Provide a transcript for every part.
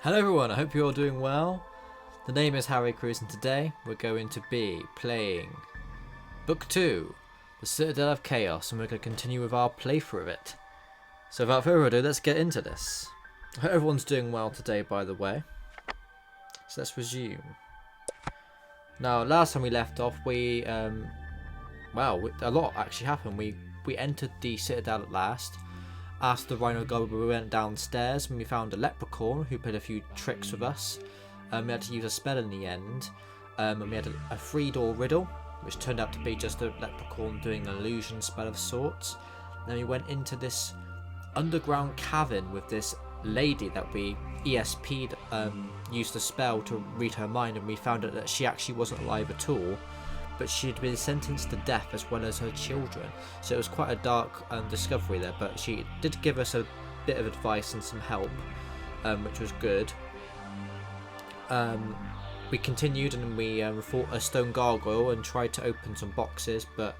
Hello everyone, I hope you're all doing well. The name is Harry Cruz and today we're going to be playing Book 2, The Citadel of Chaos, and we're going to continue with our playthrough of it. So without further ado, let's get into this. I hope everyone's doing well today, by the way. So let's resume. Now, last time we left off, a lot actually happened. We entered the Citadel at last. After the Rhino Goblin, we went downstairs and we found a leprechaun who played a few tricks with us. We had to use a spell in the end. And we had a 3-door riddle, which turned out to be just a leprechaun doing an illusion spell of sorts. Then we went into this underground cavern with this lady that we ESP'd, used a spell to read her mind, and we found out that she actually wasn't alive at all, but she'd been sentenced to death as well as her children. So it was quite a dark discovery there, but she did give us a bit of advice and some help, which was good. We continued and we fought a stone gargoyle and tried to open some boxes, but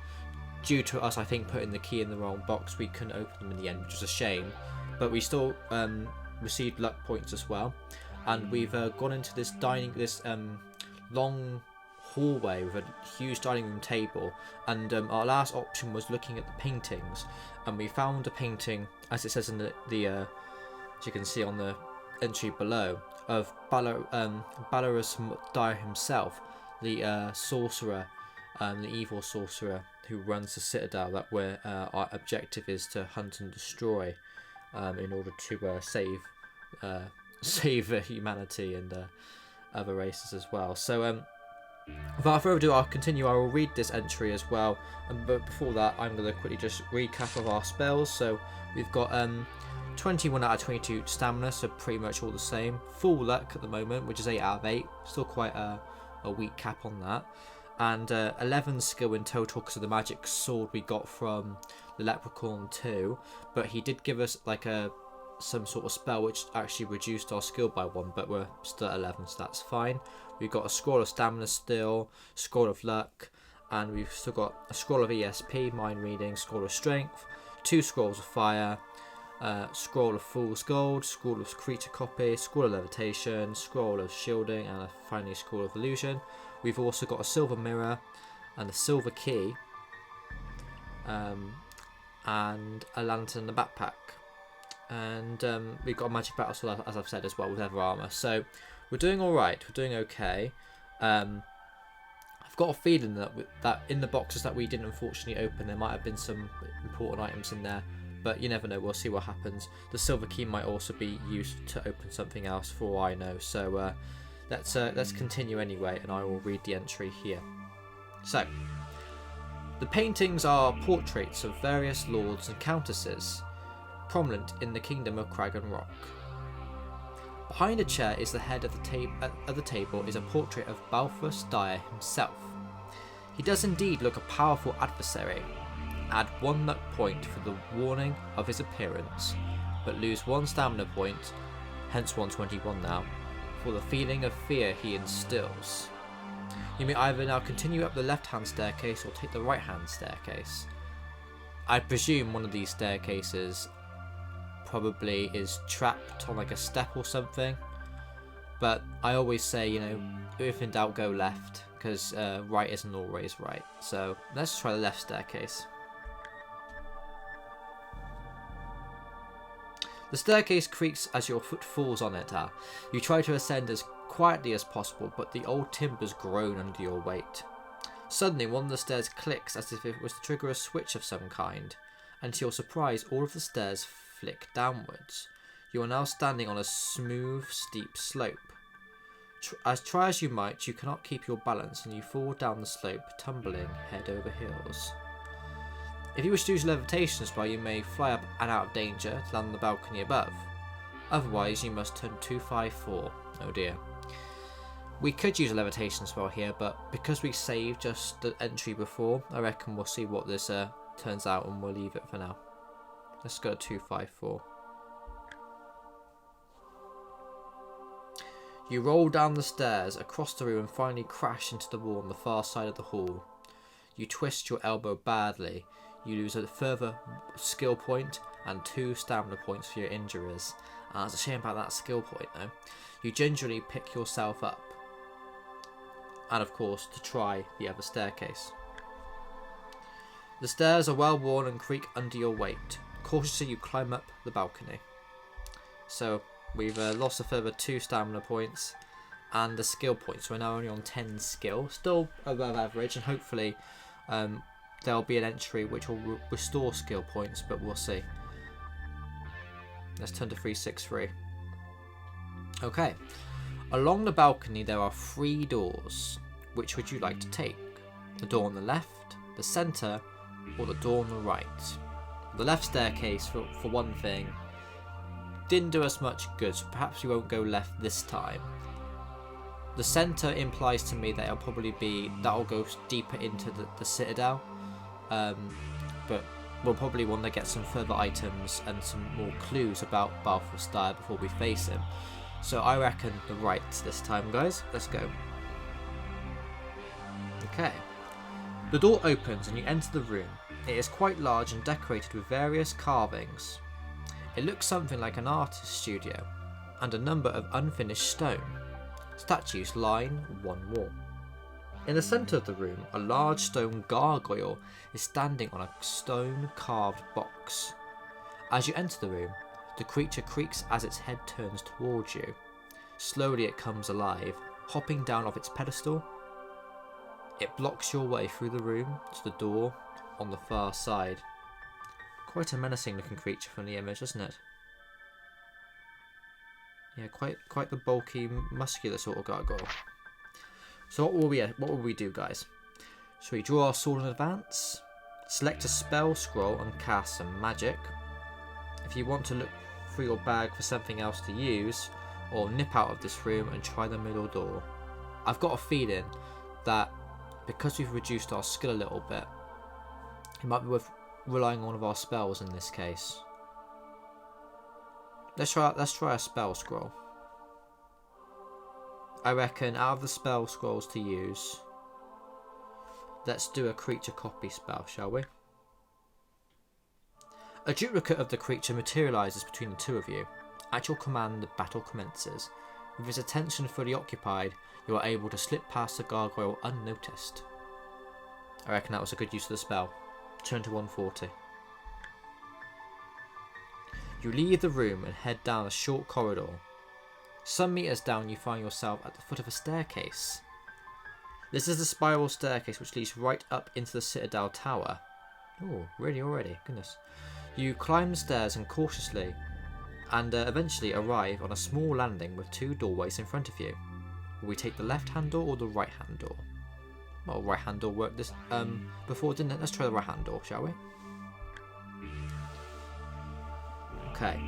due to us, I think, putting the key in the wrong box, we couldn't open them in the end, which was a shame. But we still received luck points as well, and we've gone into this long hallway with a huge dining room table, and our last option was looking at the paintings, and we found a painting, as it says in the as you can see on the entry below, of Balarus Dyer himself, the sorcerer, the evil sorcerer who runs the Citadel that our objective is to hunt and destroy, in order to save humanity and other races as well. So without further ado, I'll continue. I will read this entry as well, but before that, I'm going to quickly just recap of our spells. So we've got 21 out of 22 stamina, so pretty much all the same. Full luck at the moment, which is 8 out of 8, still quite a weak cap on that. And 11 skill in total because of the magic sword we got from the Leprechaun too. But he did give us like some sort of spell which actually reduced our skill by 1, but we're still at 11, so that's fine. We've got a scroll of stamina still, scroll of luck, and we've still got a scroll of ESP, mind reading, scroll of strength, 2 scrolls of fire, scroll of fool's gold, scroll of creature copy, scroll of levitation, scroll of shielding, and finally scroll of illusion. We've also got a silver mirror and a silver key, and a lantern and a backpack. And we've got a magic battle sword, as I've said, as well, with leather armor. So we're doing all right. We're doing okay. I've got a feeling that in the boxes that we didn't unfortunately open, there might have been some important items in there, but you never know. We'll see what happens. The silver key might also be used to open something else, for all I know. So let's continue anyway, and I will read the entry here. So the paintings are portraits of various lords and countesses prominent in the kingdom of Crag and Rock. Behind a chair is the head of the table is a portrait of Balthus Dyer himself. He does indeed look a powerful adversary. Add 1 luck point for the warning of his appearance, but lose 1 stamina point, hence 121 now, for the feeling of fear he instills. You may either now continue up the left-hand staircase or take the right-hand staircase. I presume one of these staircases probably is trapped on like a step or something, but I always say, if in doubt, go left, because right isn't always right. So let's try the left staircase. The staircase creaks as your foot falls on it. You try to ascend as quietly as possible, but the old timbers groan under your weight. Suddenly one of the stairs clicks as if it was to trigger a switch of some kind, and to your surprise all of the stairs flick downwards. You are now standing on a smooth, steep slope. Try as you might, you cannot keep your balance and you fall down the slope, tumbling head over heels. If you wish to use a levitation spell, you may fly up and out of danger to land on the balcony above. Otherwise, you must turn 254. Oh dear. We could use a levitation spell here, but because we saved just the entry before, I reckon we'll see what this turns out and we'll leave it for now. Let's go to 254. You roll down the stairs, across the room, and finally crash into the wall on the far side of the hall. You twist your elbow badly. You lose a further skill point and 2 stamina points for your injuries. It's a shame about that skill point though. You gingerly pick yourself up. And of course, to try the other staircase. The stairs are well worn and creak under your weight. Cautiously you climb up the balcony. So we've lost a further 2 stamina points and the skill points. We're now only on 10 skill, still above average, and hopefully there'll be an entry which will restore skill points, but we'll see. Let's turn to 363. Okay. Along the balcony there are 3 doors. Which would you like to take? The door on the left, the centre, or the door on the right? The left staircase, for one thing, didn't do us much good, so perhaps we won't go left this time. The centre implies to me that that'll go deeper into the Citadel, but we'll probably want to get some further items and some more clues about Balthasar before we face him. So I reckon the right this time, guys. Let's go. Okay. The door opens and you enter the room. It is quite large and decorated with various carvings. It looks something like an artist's studio, and a number of unfinished stone. Statues line one wall. In the centre of the room, a large stone gargoyle is standing on a stone carved box. As you enter the room, the creature creaks as its head turns towards you. Slowly it comes alive, hopping down off its pedestal. It blocks your way through the room to the door on the far side. Quite a menacing looking creature from the image, isn't it? Yeah, quite the bulky, muscular sort of gargoyle. So what will we do, guys? Shall we draw our sword in advance? Select a spell scroll and cast some magic. If you want to look through your bag for something else to use, or nip out of this room and try the middle door. I've got a feeling that because we've reduced our skill a little bit, it might be worth relying on one of our spells in this case. Let's try a spell scroll. I reckon out of the spell scrolls to use, let's do a creature copy spell, shall we? A duplicate of the creature materialises between the two of you. At your command, the battle commences. With his attention fully occupied, you are able to slip past the gargoyle unnoticed. I reckon that was a good use of the spell. Turn to 140. You leave the room and head down a short corridor. Some metres down you find yourself at the foot of a staircase. This is the spiral staircase which leads right up into the Citadel Tower. Oh, really already? Goodness. You climb the stairs and cautiously eventually arrive on a small landing with 2 doorways in front of you. Will we take the left-hand door or the right-hand door? Well, right-hand door worked this before, didn't it? Let's try the right-hand door, shall we? Okay.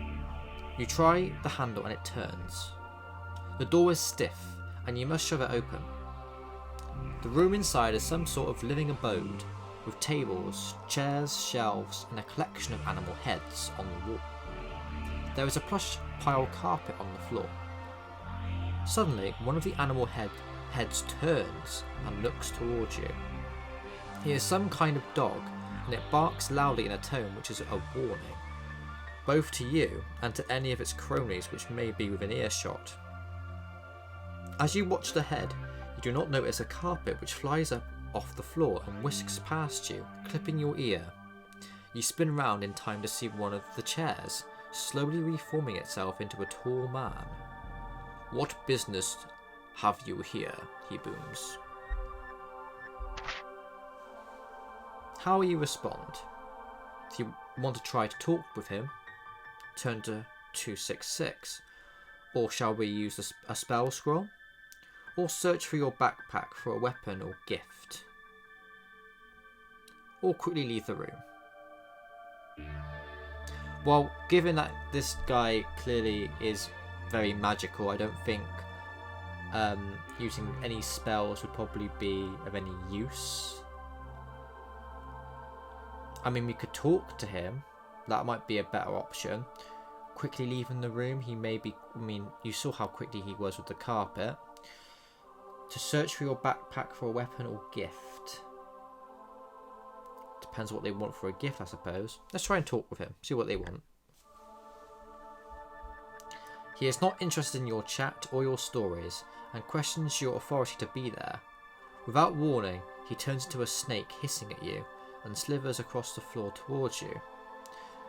You try the handle and it turns. The door is stiff and you must shove it open. The room inside is some sort of living abode with tables, chairs, shelves and a collection of animal heads on the wall. There is a plush pile carpet on the floor. Suddenly, one of the animal heads turns and looks towards you. He is some kind of dog, and it barks loudly in a tone which is a warning, both to you and to any of its cronies which may be within earshot. As you watch the head, you do not notice a carpet which flies up off the floor and whisks past you, clipping your ear. You spin round in time to see one of the chairs slowly reforming itself into a tall man. What business have you here? He booms. How will you respond? If you want to try to talk with him, turn to 266. Or shall we use a spell scroll? Or search for your backpack for a weapon or gift? Or quickly leave the room? Well, given that this guy clearly is very magical, I don't think using any spells would probably be of any use. I mean, we could talk to him. That might be a better option. Quickly leaving the room, he may be... I mean, you saw how quickly he was with the carpet. To search for your backpack for a weapon or gift. Depends what they want for a gift, I suppose. Let's try and talk with him. See what they want. He is not interested in your chat or your stories, and questions your authority to be there. Without warning, he turns into a snake hissing at you, and slithers across the floor towards you.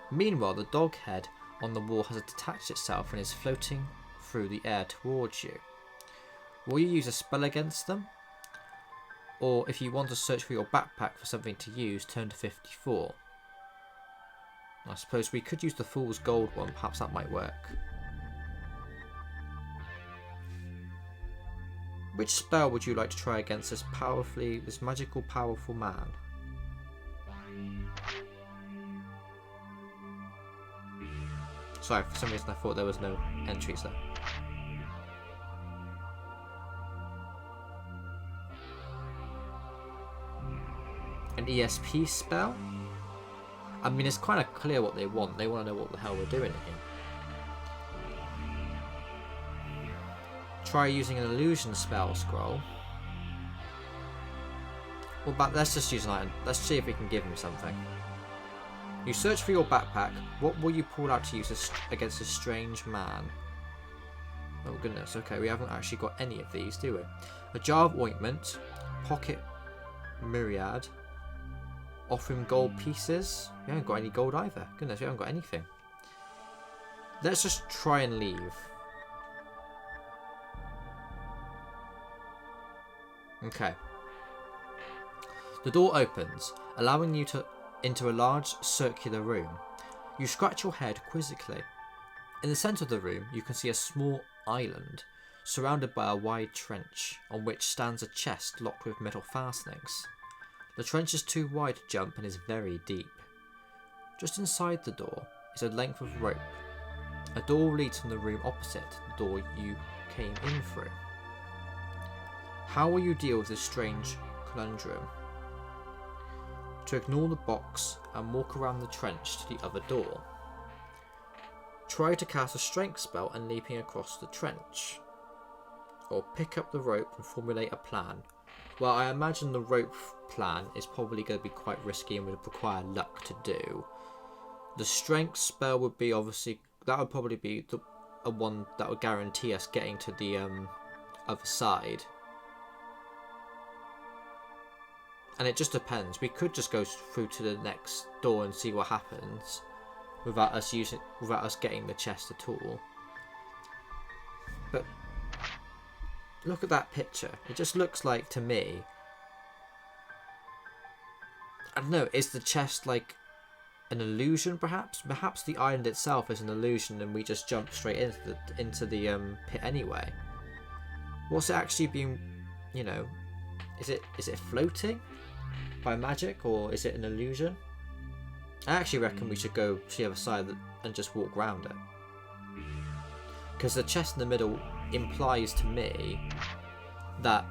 Meanwhile, the dog head on the wall has detached itself and is floating through the air towards you. Will you use a spell against them? Or if you want to search for your backpack for something to use, turn to 54. I suppose we could use the Fool's Gold one, perhaps that might work. Which spell would you like to try against this magical, powerful man? Sorry, for some reason I thought there was no entries there. An ESP spell? I mean, it's kind of clear what they want. They want to know what the hell we're doing here. Try using an illusion spell scroll. Well, but let's just use an item. Let's see if we can give him something. You search for your backpack. What will you pull out to use against a strange man? Oh goodness, okay, we haven't actually got any of these, do we? A jar of ointment, pocket myriad, offer him gold pieces. We haven't got any gold either. Goodness, we haven't got anything. Let's just try and leave. Okay. The door opens, allowing you into a large circular room. You scratch your head quizzically. In the centre of the room, you can see a small island, surrounded by a wide trench, on which stands a chest locked with metal fastenings. The trench is too wide to jump and is very deep. Just inside the door is a length of rope. A door leads from the room opposite the door you came in through. How will you deal with this strange conundrum? To ignore the box and walk around the trench to the other door. Try to cast a strength spell and leaping across the trench. Or pick up the rope and formulate a plan. Well, I imagine the rope plan is probably going to be quite risky and would require luck to do. The strength spell would be obviously, that would probably be a one that would guarantee us getting to the other side. And it just depends. We could just go through to the next door and see what happens without us getting the chest at all. But look at that picture. It just looks like, to me, I don't know, is the chest like an illusion perhaps? Perhaps the island itself is an illusion and we just jump straight into the pit anyway. What's it actually being, you know, is it floating by magic, or is it an illusion? I actually reckon we should go to the other side and just walk around it. Because the chest in the middle implies to me that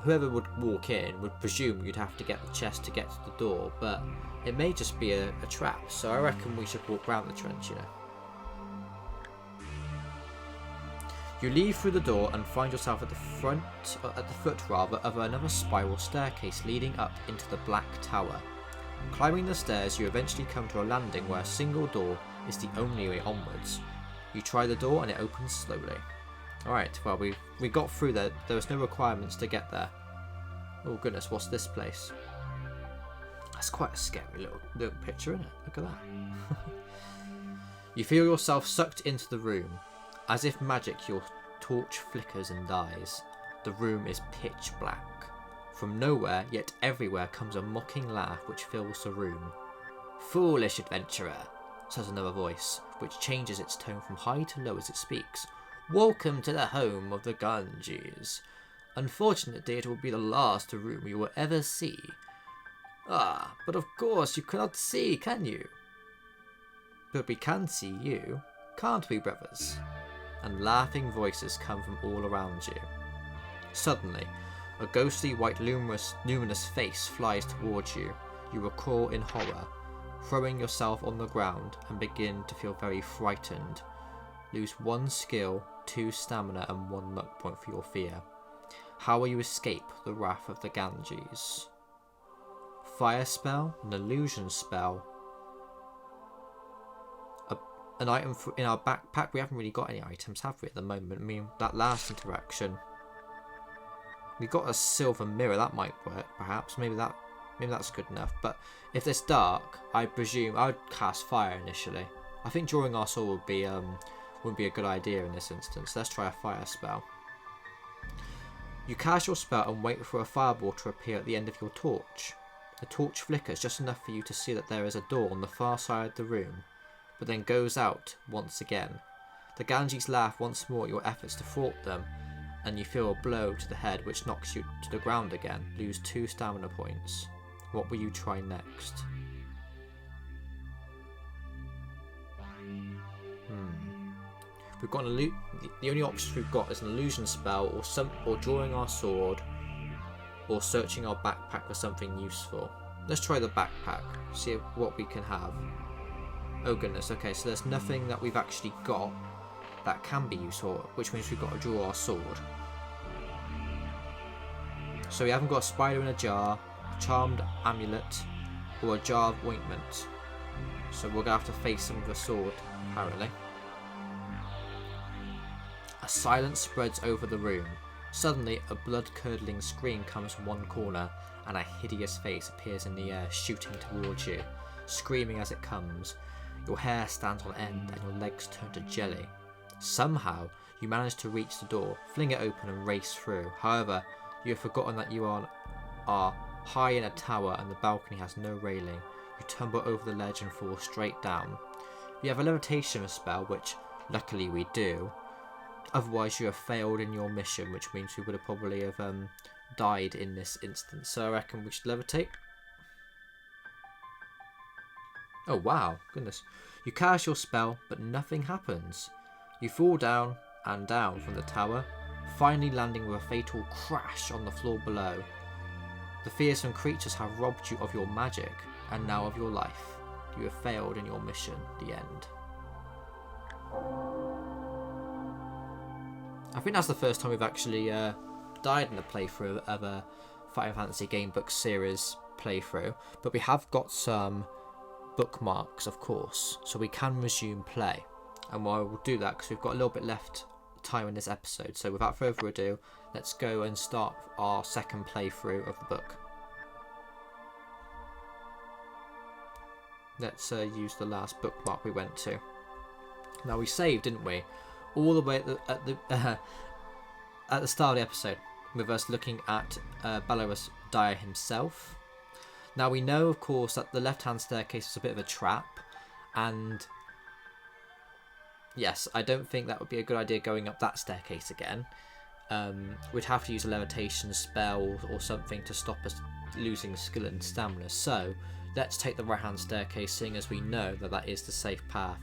whoever would walk in would presume you'd have to get the chest to get to the door, but it may just be a trap, so I reckon we should walk around the trench, you know. You leave through the door and find yourself at the foot of another spiral staircase leading up into the Black Tower. Climbing the stairs, you eventually come to a landing where a single door is the only way onwards. You try the door and it opens slowly. Alright, well we got through there. There was no requirements to get there. Oh goodness, what's this place? That's quite a scary little picture, isn't it? Look at that. You feel yourself sucked into the room. As if magic, your torch flickers and dies. The room is pitch black. From nowhere, yet everywhere, comes a mocking laugh which fills the room. "Foolish adventurer," says another voice, which changes its tone from high to low as it speaks. "Welcome to the home of the Ganges. Unfortunately, it will be the last room you will ever see." "Ah, but of course you cannot see, can you?" "But we can see you, can't we, brothers?" And laughing voices come from all around you. Suddenly, a ghostly white luminous face flies towards you. You recoil in horror, throwing yourself on the ground and begin to feel very frightened. Lose 1 skill, 2 stamina and 1 luck point for your fear. How will you escape the wrath of the Ganges? Fire spell, an illusion spell, an item in our backpack. We haven't really got any items, have we, at the moment? I mean, that last interaction, we got a silver mirror. That might work, perhaps. Maybe that's good enough. But if it's dark, I presume I would cast fire initially. I think drawing our sword would be a good idea in this instance. Let's try a fire spell. You cast your spell and wait for a fireball to appear at the end of your torch. The torch flickers just enough for you to see that there is a door on the far side of the room, but then goes out once again. The Ganges laugh once more at your efforts to thwart them, and you feel a blow to the head which knocks you to the ground again. Lose 2 stamina points. What will you try next? We've got the only options we've got is an illusion spell, or drawing our sword, or searching our backpack for something useful. Let's try the backpack, see what we can have. Oh goodness, okay, so there's nothing that we've actually got that can be useful, which means we've got to draw our sword. So we haven't got a spider in a jar, a charmed amulet, or a jar of ointment. So we're going to have to face them with a sword, apparently. A silence spreads over the room. Suddenly, a blood-curdling scream comes from one corner, and a hideous face appears in the air, shooting towards you. Screaming as it comes, your hair stands on end and your legs turn to jelly. Somehow, you manage to reach the door, fling it open and race through. However, you have forgotten that you are high in a tower and the balcony has no railing. You tumble over the ledge and fall straight down. You have a levitation spell, which, luckily we do. Otherwise, you have failed in your mission, which means we would have probably died in this instance. So I reckon we should levitate. Oh wow, goodness. You cast your spell, but nothing happens. You fall down and down from the tower, finally landing with a fatal crash on the floor below. The fearsome creatures have robbed you of your magic, and now of your life. You have failed in your mission. The end. I think that's the first time we've actually died in a playthrough of a Final Fantasy Gamebook series playthrough, but we have got some bookmarks, of course, so we can resume play. And while we'll do that, because we've got a little bit left time in this episode, so without further ado, let's go and start our second playthrough of the book. Let's use the last bookmark we went to. Now we saved, didn't we? All the way at the start of the episode, with us looking at Belarus Dyer himself. Now we know, of course, that the left-hand staircase is a bit of a trap, and yes, I don't think that would be a good idea going up that staircase again. We'd have to use a levitation spell or something to stop us losing skill and stamina. So let's take the right-hand staircase, seeing as we know that that is the safe path.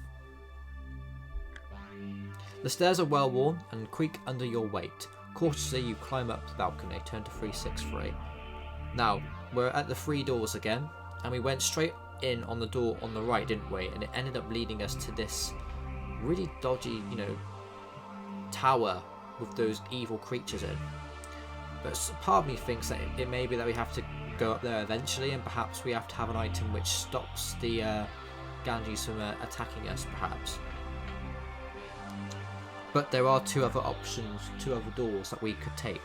The stairs are well worn and creak under your weight. Cautiously you climb up the balcony, turn to 363. Now, we're at the 3 doors again, and we went straight in on the door on the right, didn't we? And it ended up leading us to this really dodgy, tower with those evil creatures in. But part of me thinks that it may be that we have to go up there eventually, and perhaps we have to have an item which stops the Ganges from attacking us, perhaps. But there are 2 other options, 2 other doors that we could take.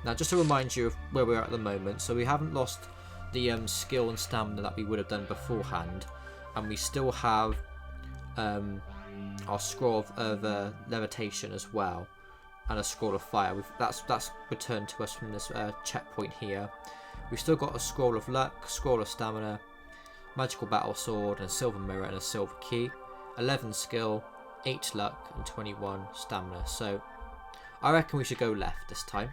Now, just to remind you of where we're at the moment, so we haven't lost the skill and stamina that we would have done beforehand, and we still have our scroll of levitation as well, and a scroll of fire. That's returned to us from this checkpoint here. We've still got a scroll of luck, scroll of stamina, magical battle sword, and a silver mirror and a silver key. 11 skill, 8 luck, and 21 stamina. So I reckon we should go left this time.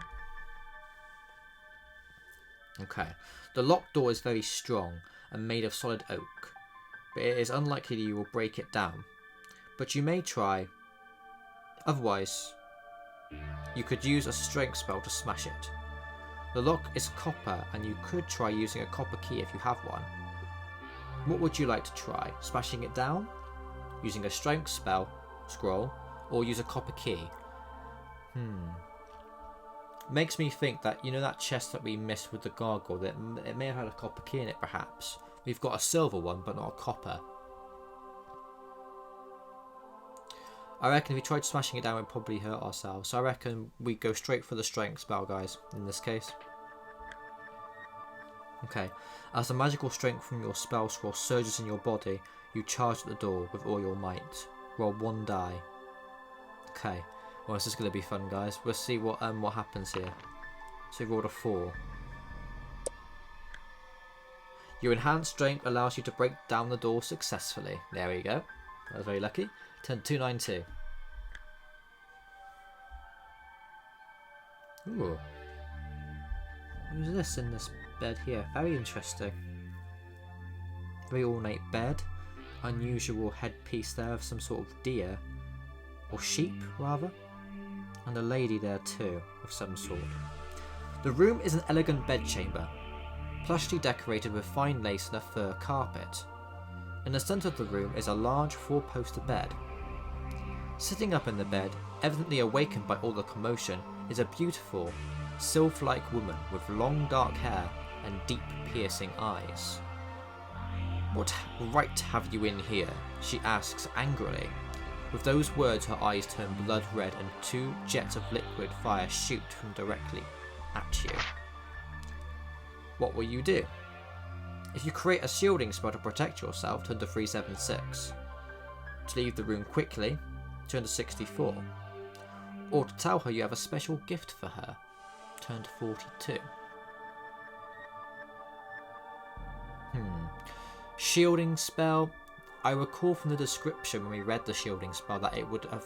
Okay, the locked door is very strong and made of solid oak, but it is unlikely you will break it down. But you may try. Otherwise, you could use a strength spell to smash it. The lock is copper, and you could try using a copper key if you have one. What would you like to try? Smashing it down? Using a strength spell, scroll, or use a copper key? Makes me think that, that chest that we missed with the gargoyle, that it may have had a copper key in it, perhaps. We've got a silver one, but not a copper. I reckon if we tried smashing it down, we'd probably hurt ourselves. So I reckon we go straight for the strength spell, guys, in this case. Okay. As the magical strength from your spell scroll surges in your body, you charge at the door with all your might. Roll 1 die. Okay. Well, this is going to be fun, guys. We'll see what happens here. So we rolled a 4. Your enhanced strength allows you to break down the door successfully. There we go. That was very lucky. Turn 292. Ooh. Who's this in this bed here? Very interesting. Very ornate bed. Unusual headpiece there of some sort of deer. Or sheep, rather. And a lady there too, of some sort. The room is an elegant bedchamber, plushly decorated with fine lace and a fur carpet. In the centre of the room is a large 4-poster bed. Sitting up in the bed, evidently awakened by all the commotion, is a beautiful, sylph-like woman with long dark hair and deep piercing eyes. "What right have you in here?" she asks angrily. With those words her eyes turn blood red and 2 jets of liquid fire shoot from directly at you. What will you do? If you create a shielding spell to protect yourself, turn to 376. To leave the room quickly, turn to 64. Or to tell her you have a special gift for her, turn to 42. Shielding spell. I recall from the description when we read the shielding spell that it would have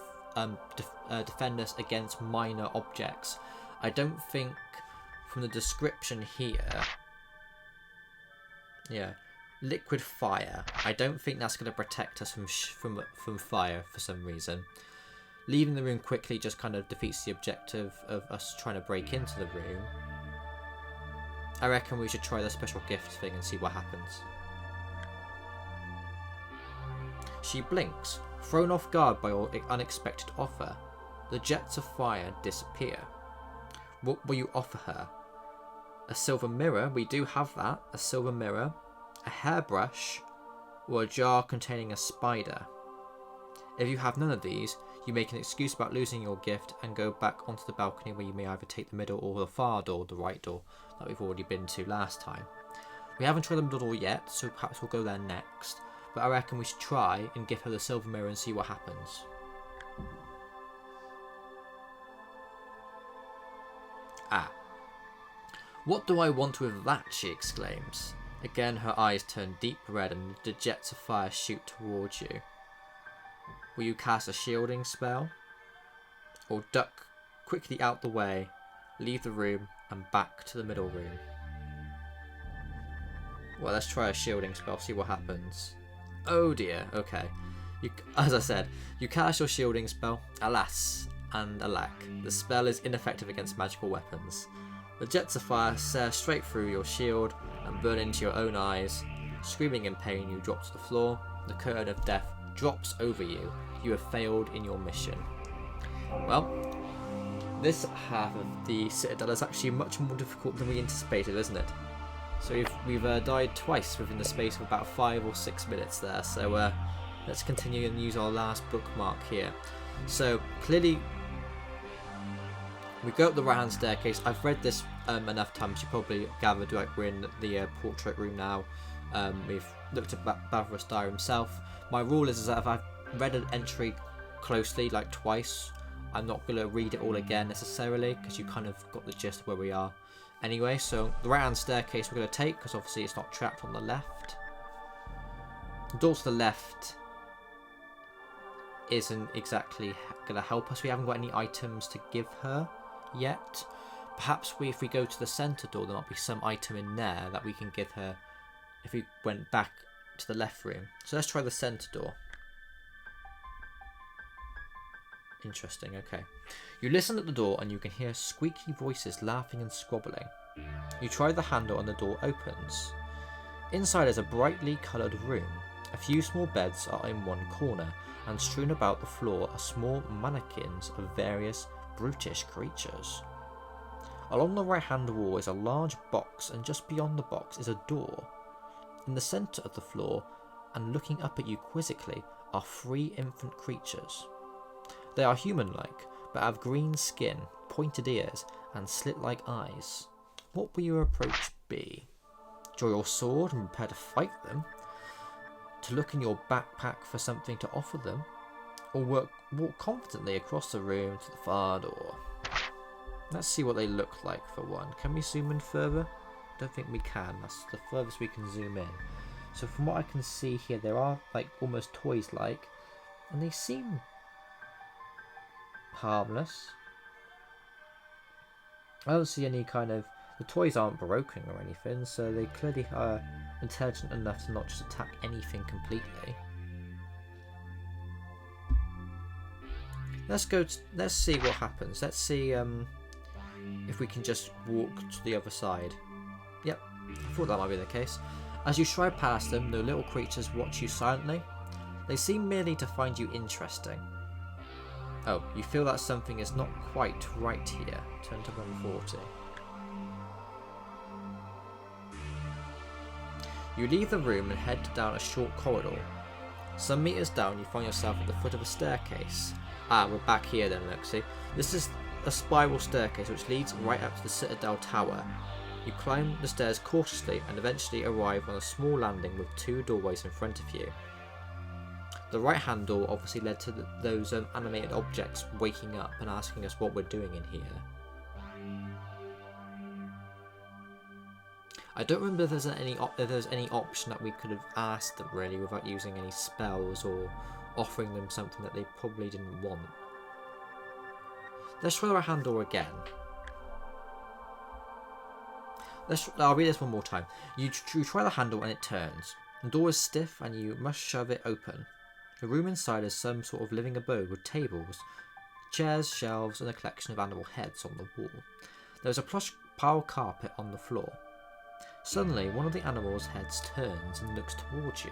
defend us against minor objects. I don't think from the description here... Yeah, liquid fire. I don't think that's going to protect us from fire for some reason. Leaving the room quickly just kind of defeats the objective of us trying to break into the room. I reckon we should try the special gift thing and see what happens. She blinks, thrown off guard by your unexpected offer. The jets of fire disappear. What will you offer her? A silver mirror, we do have that. A silver mirror, a hairbrush, or a jar containing a spider. If you have none of these, you make an excuse about losing your gift and go back onto the balcony where you may either take the middle or the far door, the right door, that we've already been to last time. We haven't tried the middle door yet, so perhaps we'll go there next. But I reckon we should try and give her the silver mirror and see what happens. Ah. What do I want with that? She exclaims. Again her eyes turn deep red and the jets of fire shoot towards you. Will you cast a shielding spell? Or duck quickly out the way, leave the room and back to the middle room? Well, let's try a shielding spell, see what happens. Oh dear, okay. As I said, you cast your shielding spell. Alas and alack, the spell is ineffective against magical weapons. The jets of fire sear straight through your shield and burn into your own eyes. Screaming in pain, you drop to the floor. The curtain of death drops over you. You have failed in your mission. Well, this half of the Citadel is actually much more difficult than we anticipated, isn't it? So we've died twice within the space of about 5 or 6 minutes there. So let's continue and use our last bookmark here. So clearly, we go up the right-hand staircase. I've read this enough times. You probably gathered like we're in the portrait room now. We've looked at Bavros Dyer himself. My rule is that if I've read an entry closely, like twice, I'm not going to read it all again necessarily, because you kind of got the gist of where we are. Anyway, so the right-hand staircase we're going to take, because obviously it's not trapped on the left. The door to the left isn't exactly going to help us. We haven't got any items to give her yet. Perhaps if we go to the centre door, there might be some item in there that we can give her if we went back to the left room. So let's try the centre door. Interesting, okay. You listen at the door and you can hear squeaky voices laughing and squabbling. You try the handle and the door opens. Inside is a brightly coloured room. A few small beds are in one corner, and strewn about the floor are small mannequins of various brutish creatures. Along the right hand wall is a large box, and just beyond the box is a door. In the centre of the floor, and looking up at you quizzically, are 3 infant creatures. They are human-like, but have green skin, pointed ears, and slit-like eyes. What will your approach be? Draw your sword and prepare to fight them? To look in your backpack for something to offer them? Or walk confidently across the room to the far door? Let's see what they look like for one. Can we zoom in further? Don't think we can. That's the furthest we can zoom in. So from what I can see here, there are like almost toys-like, and they seem harmless. I don't see any kind of... The toys aren't broken or anything, so they clearly are intelligent enough to not just attack anything completely. Let's see what happens. Let's see if we can just walk to the other side. Yep, I thought that might be the case. As you stride past them, the little creatures watch you silently. They seem merely to find you interesting. Oh, you feel that something is not quite right here. Turn to 140. You leave the room and head down a short corridor. Some meters down, you find yourself at the foot of a staircase. Ah, we're back here then, look, see? This is a spiral staircase which leads right up to the Citadel Tower. You climb the stairs cautiously and eventually arrive on a small landing with 2 doorways in front of you. The right-hand door obviously led to those animated objects waking up and asking us what we're doing in here. I don't remember if there's any option that we could have asked them really without using any spells or offering them something that they probably didn't want. Let's try the right-hand door again. I'll read this one more time. You try the handle and it turns. The door is stiff and you must shove it open. The room inside is some sort of living abode with tables, chairs, shelves, and a collection of animal heads on the wall. There is a plush pile carpet on the floor. Suddenly, one of the animal's heads turns and looks towards you.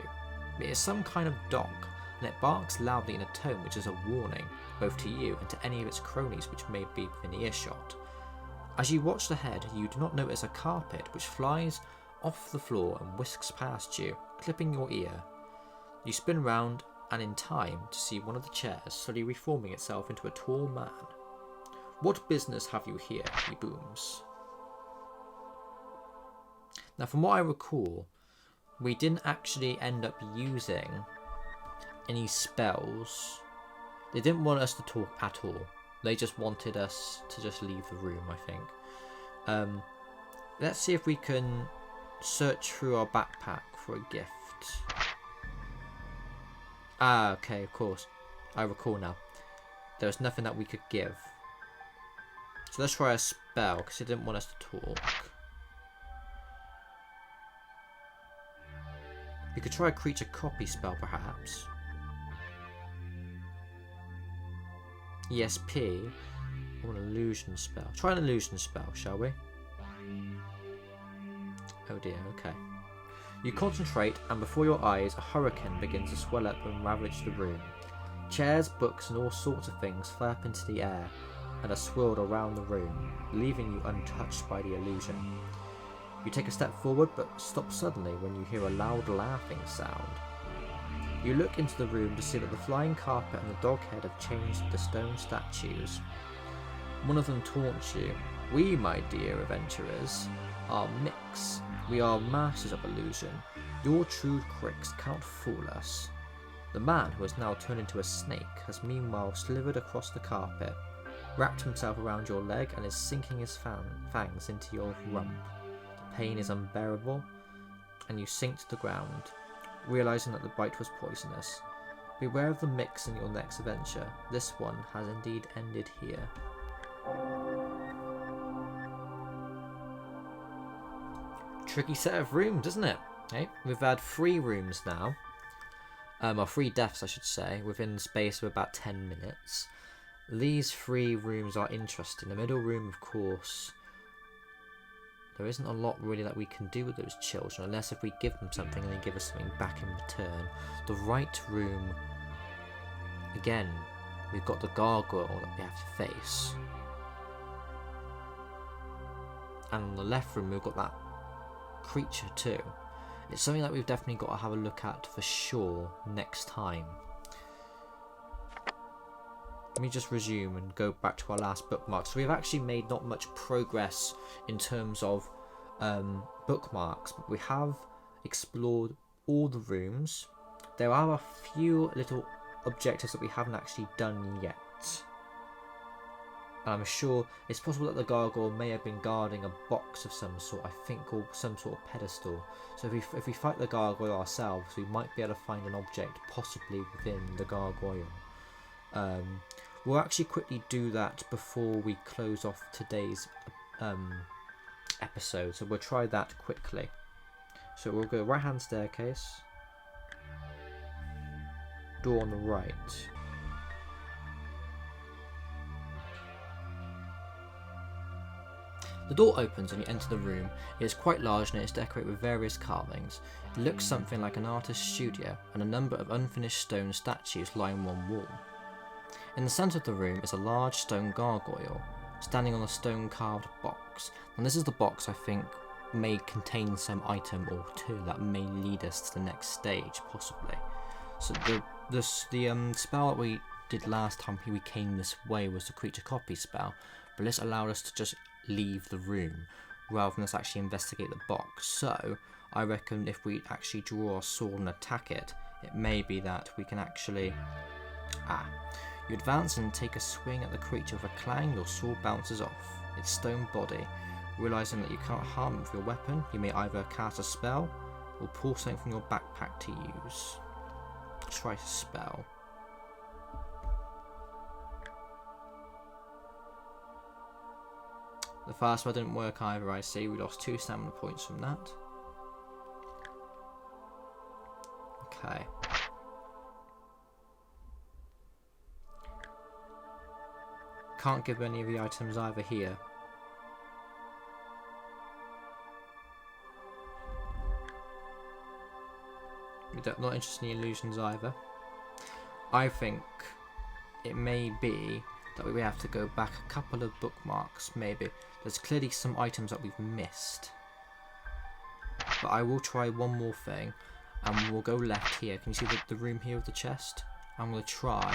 It is some kind of dog, and it barks loudly in a tone which is a warning, both to you and to any of its cronies which may be within earshot. As you watch the head, you do not notice a carpet which flies off the floor and whisks past you, clipping your ear. You spin round and in time to see one of the chairs slowly reforming itself into a tall man. "What business have you here?" he booms. Now from what I recall, we didn't actually end up using any spells. They didn't want us to talk at all. They just wanted us to just leave the room, I think. Let's see if we can search through our backpack for a gift. Ah, okay, of course. I recall now. There was nothing that we could give. So let's try a spell, because it didn't want us to talk. We could try a creature copy spell, perhaps. ESP, or an illusion spell. Try an illusion spell, shall we? Oh dear, okay. You concentrate, and before your eyes, a hurricane begins to swell up and ravage the room. Chairs, books, and all sorts of things fly up into the air and are swirled around the room, leaving you untouched by the illusion. You take a step forward, but stop suddenly when you hear a loud laughing sound. You look into the room to see that the flying carpet and the dog head have changed to stone statues. One of them taunts you. "We, my dear adventurers, are Mix. We are masters of illusion. Your true tricks can't fool us." The man, who has now turned into a snake, has meanwhile slithered across the carpet, wrapped himself around your leg, and is sinking his fangs into your rump. The pain is unbearable, and you sink to the ground, realizing that the bite was poisonous. Beware of the Mix in your next adventure. This one has indeed ended here. Tricky set of rooms, isn't it? Okay, we've had 3 rooms now. Or 3 deaths, I should say, within the space of about 10 minutes. These 3 rooms are interesting. The middle room, of course, there isn't a lot really that we can do with those children, unless if we give them something and they give us something back in return. The right room, again, we've got the gargoyle that we have to face. And on the left room, we've got that creature too. It's something that we've definitely got to have a look at for sure next time. let me just resume and go back to our last bookmark. So we've actually made not much progress in terms of bookmarks, but we have explored all the rooms. There are a few little objectives that we haven't actually done yet. And I'm sure it's possible that the gargoyle may have been guarding a box of some sort, I think, or some sort of pedestal. So if we fight the gargoyle ourselves, we might be able to find an object possibly within the gargoyle. We'll actually quickly do that before we close off today's episode. So we'll try that quickly. So we'll go right hand staircase, door on the right. The door opens and you enter the room. It is quite large and it is decorated with various carvings. It looks something like an artist's studio, and a number of unfinished stone statues line one wall. In the centre of the room is a large stone gargoyle, standing on a stone carved box. And this is the box I think may contain some item or two that may lead us to the next stage, possibly. So the spell that we did last time we came this way was the creature copy spell, but this allowed us to just leave the room rather than us actually investigate the box. So I reckon if we actually draw our sword and attack it, it may be that we can actually... You advance and take a swing at the creature. With a clang, your sword bounces off its stone body. Realising that you can't harm it with your weapon, you may either cast a spell or pull something from your backpack to use. Try to spell. The fast spell didn't work either, I see. We lost 2 stamina points from that. Okay. Can't give any of the items either here. Not interested in illusions either. I think it may be that we have to go back a couple of bookmarks, maybe. There's clearly some items that we've missed. But I will try one more thing, and we'll go left here. Can you see the room here with the chest? I'm going to try,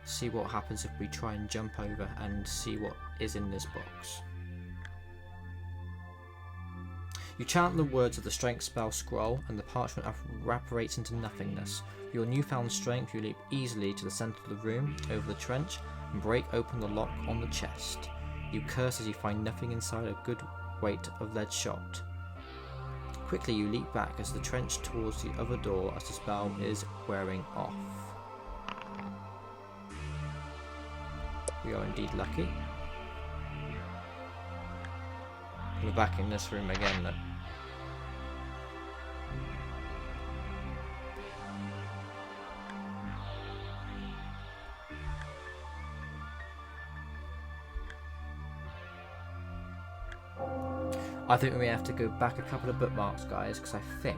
see what happens if we try and jump over and see what is in this box. You chant the words of the strength spell scroll, and the parchment evaporates into nothingness. With your newfound strength, you leap easily to the centre of the room, over the trench, and break open the lock on the chest. You curse as you find nothing inside a good weight of lead shot. Quickly you leap back as the trench towards the other door as the spell is wearing off. We are indeed lucky. We're back in this room again, look. I think we may have to go back a couple of bookmarks, guys, because I think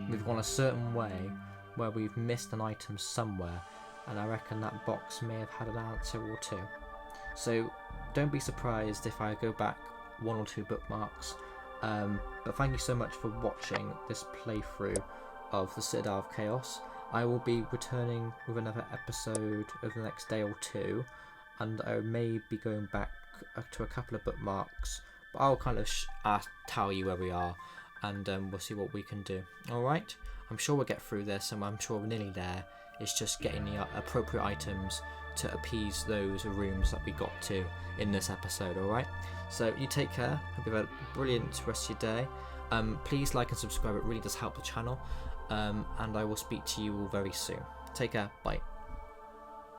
we've gone a certain way where we've missed an item somewhere, and I reckon that box may have had an answer or two. So don't be surprised if I go back 1 or 2 bookmarks. But thank you so much for watching this playthrough of the Citadel of Chaos. I will be returning with another episode over the next day or 2, and I may be going back to a couple of bookmarks, but I'll kind of tell you where we are, and we'll see what we can do. Alright, I'm sure we'll get through this, and I'm sure we're nearly there. It's just getting the appropriate items to appease those rooms that we got to in this episode. Alright, so you take care. Hope you have a brilliant rest of your day. Please like and subscribe, it really does help the channel, and I will speak to you all very soon. Take care, bye.